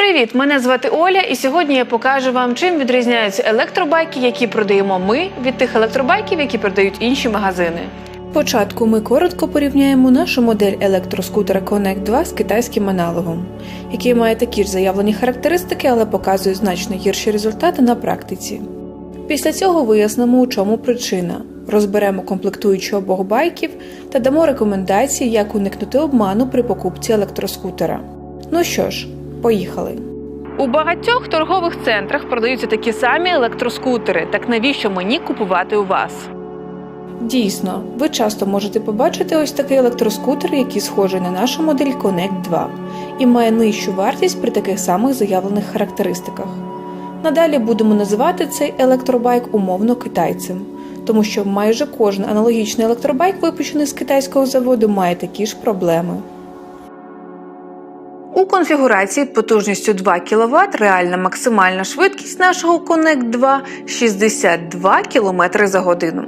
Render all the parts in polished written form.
Привіт! Мене звати Оля, і сьогодні я покажу вам, чим відрізняються електробайки, які продаємо ми, від тих електробайків, які продають інші магазини. Спочатку ми коротко порівняємо нашу модель електроскутера Connect 2 з китайським аналогом, який має такі ж заявлені характеристики, але показує значно гірші результати на практиці. Після цього вияснимо, у чому причина, розберемо комплектуючі обох байків та дамо рекомендації, як уникнути обману при покупці електроскутера. Ну що ж, поїхали! У багатьох торгових центрах продаються такі самі електроскутери, так навіщо мені купувати у вас? Дійсно, ви часто можете побачити ось такий електроскутер, який схожий на нашу модель Connect 2 і має нижчу вартість при таких самих заявлених характеристиках. Надалі будемо називати цей електробайк умовно китайцем, тому що майже кожен аналогічний електробайк, випущений з китайського заводу, має такі ж проблеми. У конфігурації потужністю 2 кВт реальна максимальна швидкість нашого Connect 2 – 62 км за годину.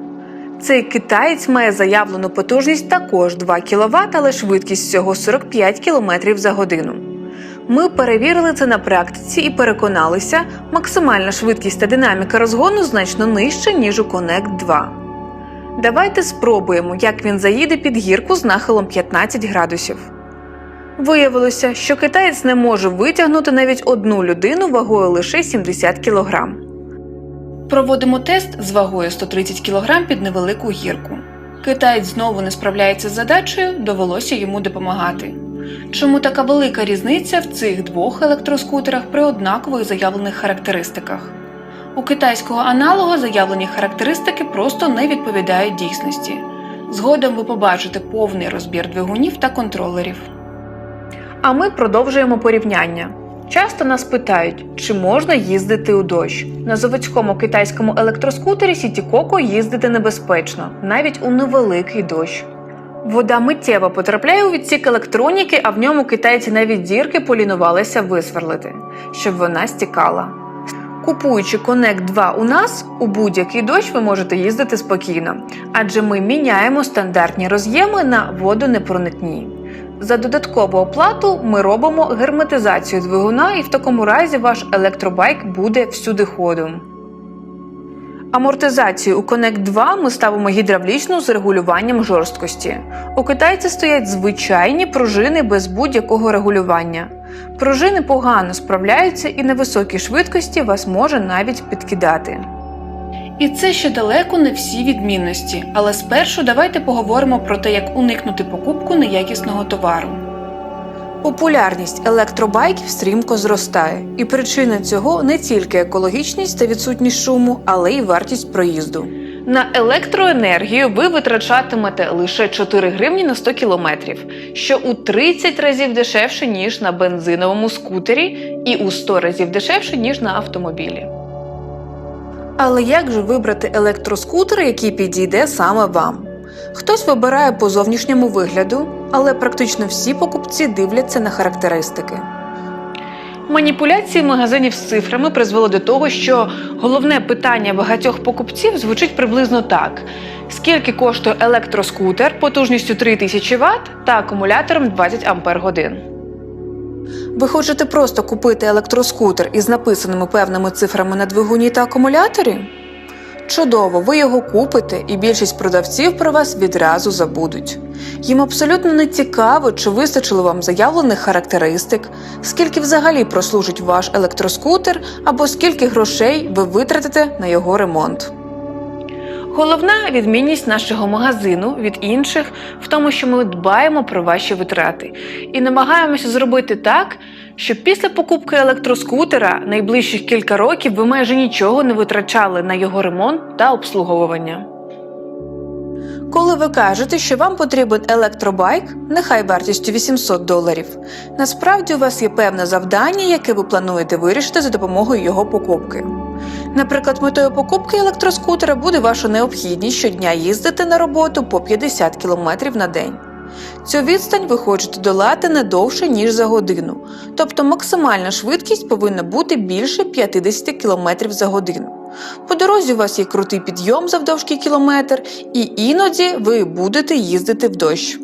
Цей китаєць має заявлену потужність також 2 кВт, але швидкість всього 45 км за годину. Ми перевірили це на практиці і переконалися, максимальна швидкість та динаміка розгону значно нижча, ніж у Connect 2. Давайте спробуємо, як він заїде під гірку з нахилом 15 градусів. Виявилося, що китаєць не може витягнути навіть одну людину вагою лише 70 кг. Проводимо тест з вагою 130 кг під невелику гірку. Китаєць знову не справляється з задачею, довелося йому допомагати. Чому така велика різниця в цих двох електроскутерах при однакових заявлених характеристиках? У китайського аналога заявлені характеристики просто не відповідають дійсності. Згодом ви побачите повний розбір двигунів та контролерів. А ми продовжуємо порівняння. Часто нас питають, чи можна їздити у дощ. На заводському китайському електроскутері City Coco їздити небезпечно, навіть у невеликий дощ. Вода миттєво потрапляє у відсік електроніки, а в ньому китайці навіть дірки полінувалися висверлити, щоб вона стікала. Купуючи Connect 2 у нас, у будь-який дощ ви можете їздити спокійно, адже ми міняємо стандартні роз'єми на водонепроникні. За додаткову оплату ми робимо герметизацію двигуна, і в такому разі ваш електробайк буде всюдиходом. Амортизацію у Connect 2 ми ставимо гідравлічну з регулюванням жорсткості. У китайця стоять звичайні пружини без будь-якого регулювання. Пружини погано справляються і на високій швидкості вас може навіть підкидати. І це ще далеко не всі відмінності, але спершу давайте поговоримо про те, як уникнути покупку неякісного товару. Популярність електробайків стрімко зростає, і причина цього не тільки екологічність та відсутність шуму, але й вартість проїзду. На електроенергію ви витрачатимете лише 4 гривні на 100 кілометрів, що у 30 разів дешевше, ніж на бензиновому скутері, і у 100 разів дешевше, ніж на автомобілі. Але як же вибрати електроскутер, який підійде саме вам? Хтось вибирає по зовнішньому вигляду, але практично всі покупці дивляться на характеристики. Маніпуляції магазинів з цифрами призвели до того, що головне питання багатьох покупців звучить приблизно так. Скільки коштує електроскутер потужністю 3000 Вт та акумулятором 20 Ах? Ви хочете просто купити електроскутер із написаними певними цифрами на двигуні та акумуляторі? Чудово, ви його купите, і більшість продавців про вас відразу забудуть. Їм абсолютно не цікаво, чи вистачило вам заявлених характеристик, скільки взагалі прослужить ваш електроскутер, або скільки грошей ви витратите на його ремонт. Головна відмінність нашого магазину від інших в тому, що ми дбаємо про ваші витрати і намагаємося зробити так, щоб після покупки електроскутера найближчих кілька років ви майже нічого не витрачали на його ремонт та обслуговування. Коли ви кажете, що вам потрібен електробайк, нехай вартістю $800, насправді у вас є певне завдання, яке ви плануєте вирішити за допомогою його покупки. Наприклад, метою покупки електроскутера буде ваша необхідність щодня їздити на роботу по 50 км на день. Цю відстань ви хочете долати не довше, ніж за годину, тобто максимальна швидкість повинна бути більше 50 км за годину. По дорозі у вас є крутий підйом завдовжки кілометр, і іноді ви будете їздити в дощ.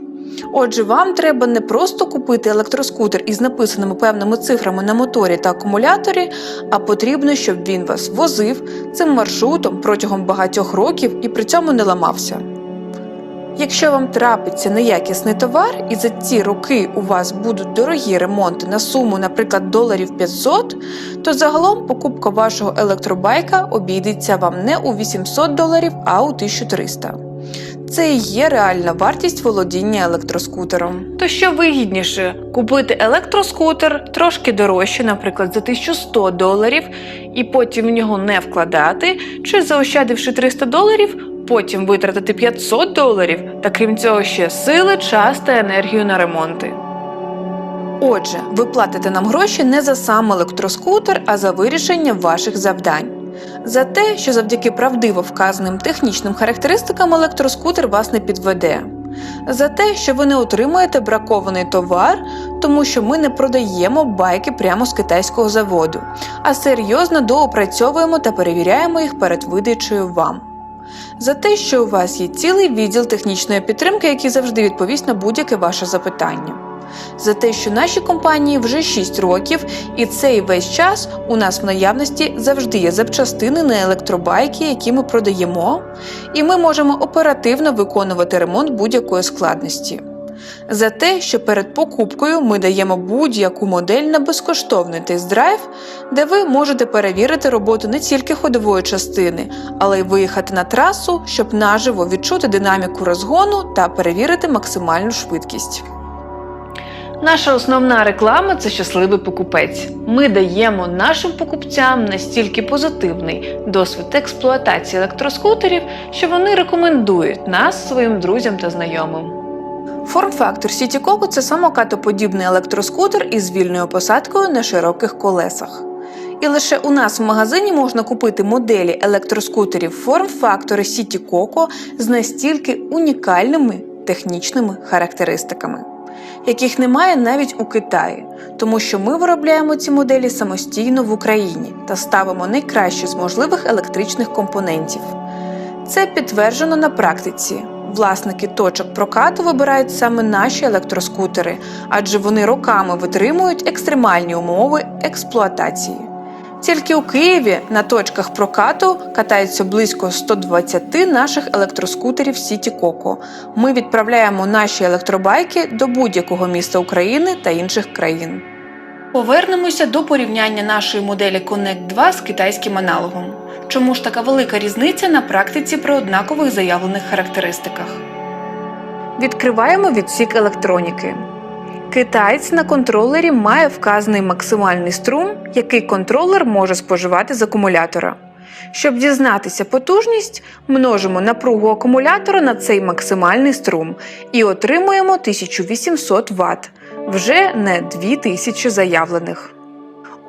Отже, вам треба не просто купити електроскутер із написаними певними цифрами на моторі та акумуляторі, а потрібно, щоб він вас возив цим маршрутом протягом багатьох років і при цьому не ламався. Якщо вам трапиться неякісний товар і за ці роки у вас будуть дорогі ремонти на суму, наприклад, $500, то загалом покупка вашого електробайка обійдеться вам не у $800, а у $1300. Це і є реальна вартість володіння електроскутером. То що вигідніше – купити електроскутер трошки дорожче, наприклад, за $1100, і потім в нього не вкладати, чи заощадивши $300, потім витратити $500 та крім цього ще сили, час та енергію на ремонти. Отже, ви платите нам гроші не за сам електроскутер, а за вирішення ваших завдань. За те, що завдяки правдиво вказаним технічним характеристикам електроскутер вас не підведе. За те, що ви не отримаєте бракований товар, тому що ми не продаємо байки прямо з китайського заводу, а серйозно доопрацьовуємо та перевіряємо їх перед видачею вам. За те, що у вас є цілий відділ технічної підтримки, який завжди відповість на будь-яке ваше запитання. За те, що нашій компанії вже 6 років, і цей весь час у нас в наявності завжди є запчастини на електробайки, які ми продаємо, і ми можемо оперативно виконувати ремонт будь-якої складності. За те, що перед покупкою ми даємо будь-яку модель на безкоштовний тест-драйв, де ви можете перевірити роботу не тільки ходової частини, але й виїхати на трасу, щоб наживо відчути динаміку розгону та перевірити максимальну швидкість. Наша основна реклама – це щасливий покупець. Ми даємо нашим покупцям настільки позитивний досвід експлуатації електроскутерів, що вони рекомендують нас своїм друзям та знайомим. Форм-фактор City Coco – це самокатоподібний електроскутер із вільною посадкою на широких колесах. І лише у нас в магазині можна купити моделі електроскутерів форм-фактора City Coco з настільки унікальними технічними характеристиками, яких немає навіть у Китаї, тому що ми виробляємо ці моделі самостійно в Україні та ставимо найкращі з можливих електричних компонентів. Це підтверджено на практиці. Власники точок прокату вибирають саме наші електроскутери, адже вони роками витримують екстремальні умови експлуатації. Тільки у Києві на точках прокату катаються близько 120 наших електроскутерів City Coco. Ми відправляємо наші електробайки до будь-якого міста України та інших країн. Повернемося до порівняння нашої моделі Connect 2 з китайським аналогом. Чому ж така велика різниця на практиці при однакових заявлених характеристиках? Відкриваємо відсік електроніки. Китаєць на контролері має вказаний максимальний струм, який контролер може споживати з акумулятора. Щоб дізнатися потужність, множимо напругу акумулятора на цей максимальний струм і отримуємо 1800 Вт, вже не 2000 заявлених.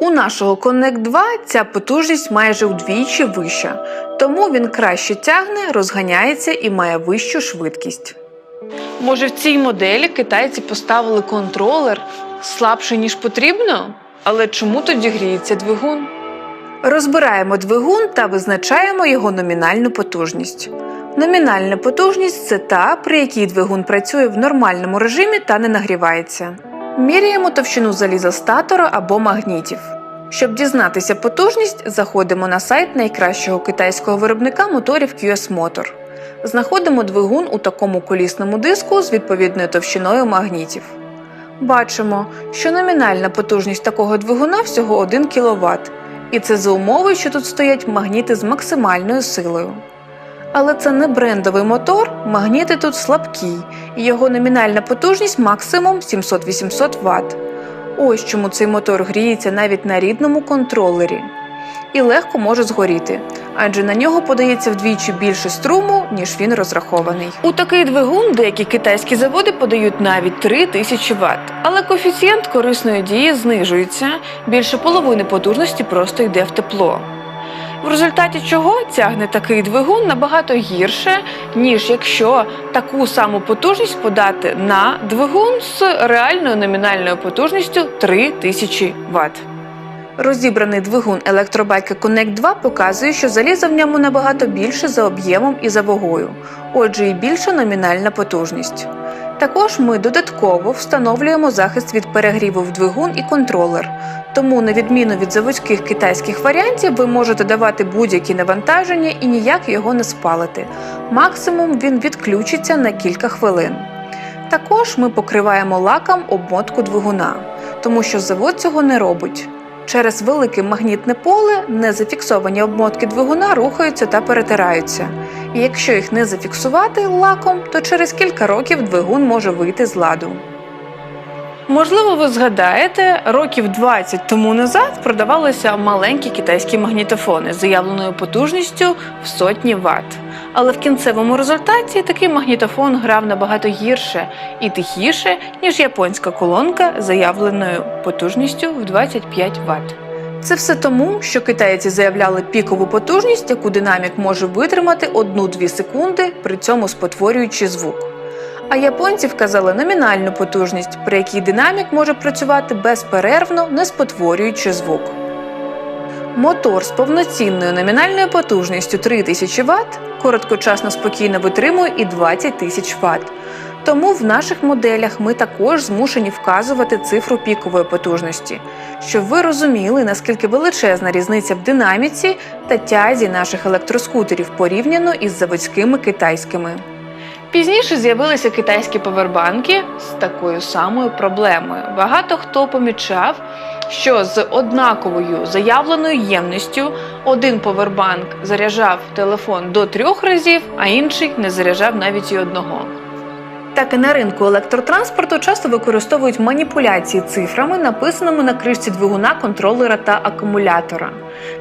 У нашого Connect 2 ця потужність майже вдвічі вища, тому він краще тягне, розганяється і має вищу швидкість. Може, в цій моделі китайці поставили контролер слабше, ніж потрібно? Але чому тоді гріється двигун? Розбираємо двигун та визначаємо його номінальну потужність. Номінальна потужність – це та, при якій двигун працює в нормальному режимі та не нагрівається. Міряємо товщину заліза статора або магнітів. Щоб дізнатися потужність, заходимо на сайт найкращого китайського виробника моторів QS Motor. Знаходимо двигун у такому колісному диску з відповідною товщиною магнітів. Бачимо, що номінальна потужність такого двигуна всього 1 кВт, і це за умови, що тут стоять магніти з максимальною силою. Але це не брендовий мотор, магніти тут слабкі, і його номінальна потужність максимум 700-800 Вт. Ось чому цей мотор гріється навіть на рідному контролері. І легко може згоріти, адже на нього подається вдвічі більше струму, ніж він розрахований. У такий двигун деякі китайські заводи подають навіть 3000 Вт, але коефіцієнт корисної дії знижується, більше половини потужності просто йде в тепло. В результаті чого тягне такий двигун набагато гірше, ніж якщо таку саму потужність подати на двигун з реальною номінальною потужністю 3000 Вт. Розібраний двигун електробайки Connect 2 показує, що заліза в ньому набагато більше за об'ємом і за вагою, отже і більша номінальна потужність. Також ми додатково встановлюємо захист від перегріву в двигун і контролер. Тому, на відміну від заводських китайських варіантів, ви можете давати будь-які навантаження і ніяк його не спалити. Максимум він відключиться на кілька хвилин. Також ми покриваємо лаком обмотку двигуна, тому що завод цього не робить. Через велике магнітне поле незафіксовані обмотки двигуна рухаються та перетираються. І якщо їх не зафіксувати лаком, то через кілька років двигун може вийти з ладу. Можливо, ви згадаєте, років 20 тому назад продавалися маленькі китайські магнітофони з заявленою потужністю в сотні Вт. Але в кінцевому результаті такий магнітофон грав набагато гірше і тихіше, ніж японська колонка з заявленою потужністю в 25 Вт. Це все тому, що китайці заявляли пікову потужність, яку динамік може витримати 1-2 секунди, при цьому спотворюючи звук. А японці вказали номінальну потужність, при якій динамік може працювати безперервно, не спотворюючи звук. Мотор з повноцінною номінальною потужністю 3000 Вт короткочасно спокійно витримує і 20 000 Вт. Тому в наших моделях ми також змушені вказувати цифру пікової потужності, щоб ви розуміли, наскільки величезна різниця в динаміці та тязі наших електроскутерів порівняно із заводськими китайськими. Пізніше з'явилися китайські павербанки з такою самою проблемою. Багато хто помічав, що з однаковою заявленою ємністю один павербанк заряджав телефон до 3 разів, а інший не заряджав навіть і одного. Так і на ринку електротранспорту часто використовують маніпуляції цифрами, написаними на кришці двигуна, контролера та акумулятора.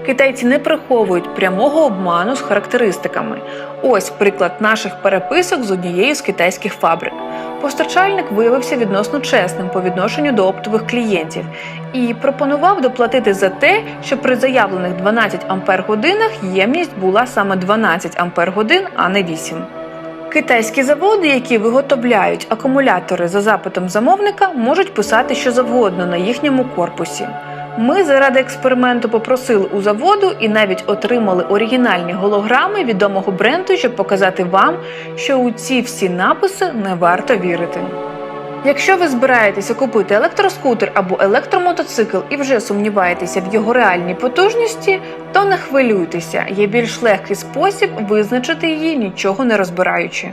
Китайці не приховують прямого обману з характеристиками. Ось приклад наших переписок з однією з китайських фабрик. Постачальник виявився відносно чесним по відношенню до оптових клієнтів і пропонував доплатити за те, що при заявлених 12 Ах ємність була саме 12 Ах, а не 8. Китайські заводи, які виготовляють акумулятори за запитом замовника, можуть писати що завгодно на їхньому корпусі. Ми заради експерименту попросили у заводу і навіть отримали оригінальні голограми відомого бренду, щоб показати вам, що у ці всі написи не варто вірити. Якщо ви збираєтеся купити електроскутер або електромотоцикл і вже сумніваєтеся в його реальній потужності, то не хвилюйтеся, є більш легкий спосіб визначити її, нічого не розбираючи.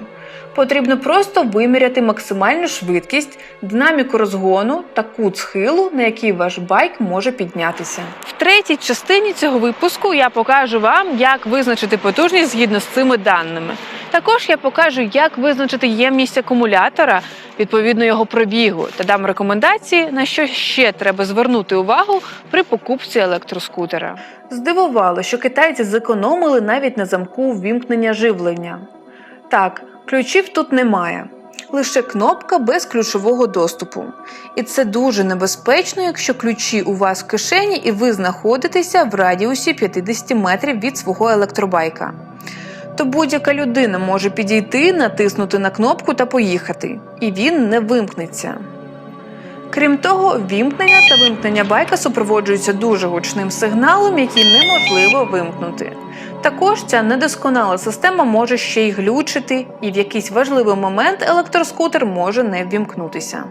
Потрібно просто виміряти максимальну швидкість, динаміку розгону та кут схилу, на який ваш байк може піднятися. В третій частині цього випуску я покажу вам, як визначити потужність згідно з цими даними. Також я покажу, як визначити ємність акумулятора, відповідно його пробігу, та дам рекомендації, на що ще треба звернути увагу при покупці електроскутера. Здивувало, що китайці зекономили навіть на замку ввімкнення живлення. Так, ключів тут немає. Лише кнопка без ключового доступу. І це дуже небезпечно, якщо ключі у вас в кишені і ви знаходитеся в радіусі 50 метрів від свого електробайка. То будь-яка людина може підійти, натиснути на кнопку та поїхати. І він не вимкнеться. Крім того, вімкнення та вимкнення байка супроводжуються дуже гучним сигналом, який неможливо вимкнути. Також ця недосконала система може ще й глючити, і в якийсь важливий момент електроскутер може не ввімкнутися.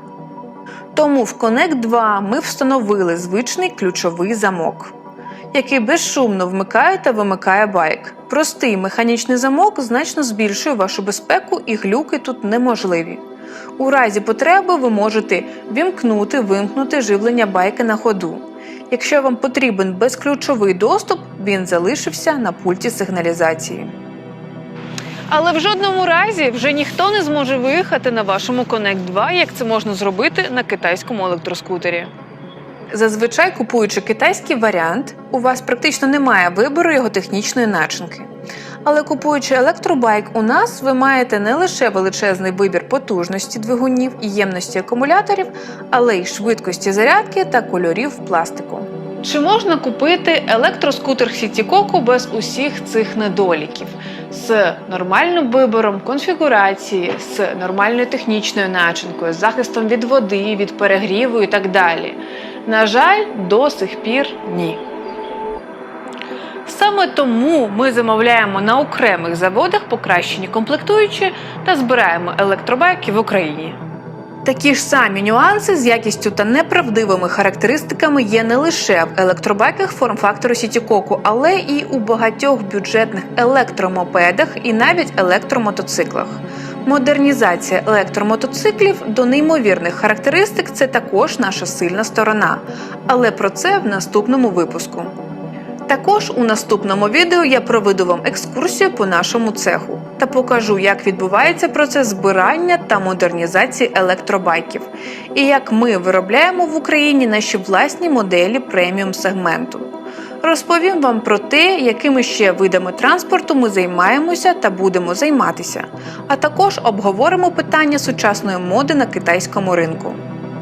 Тому в Connect 2 ми встановили звичний ключовий замок, який безшумно вмикає та вимикає байк. Простий механічний замок значно збільшує вашу безпеку, і глюки тут неможливі. У разі потреби ви можете вимкнути живлення байка на ходу. Якщо вам потрібен безключовий доступ, він залишився на пульті сигналізації. Але в жодному разі вже ніхто не зможе виїхати на вашому Connect 2, як це можна зробити на китайському електроскутері. Зазвичай, купуючи китайський варіант, у вас практично немає вибору його технічної начинки. Але купуючи електробайк у нас, ви маєте не лише величезний вибір потужності двигунів і ємності акумуляторів, але й швидкості зарядки та кольорів пластику. Чи можна купити електроскутер Сітікоку без усіх цих недоліків? З нормальним вибором конфігурації, з нормальною технічною начинкою, з захистом від води, від перегріву і так далі? На жаль, до сих пір ні. Саме тому ми замовляємо на окремих заводах покращені комплектуючі та збираємо електробайки в Україні. Такі ж самі нюанси з якістю та неправдивими характеристиками є не лише в електробайках форм-фактору Сітікоку, але і у багатьох бюджетних електромопедах і навіть електромотоциклах. Модернізація електромотоциклів до неймовірних характеристик – це також наша сильна сторона. Але про це в наступному випуску. Також у наступному відео я проведу вам екскурсію по нашому цеху та покажу, як відбувається процес збирання та модернізації електробайків і як ми виробляємо в Україні наші власні моделі преміум-сегменту. Розповім вам про те, якими ще видами транспорту ми займаємося та будемо займатися, а також обговоримо питання сучасної моди на китайському ринку.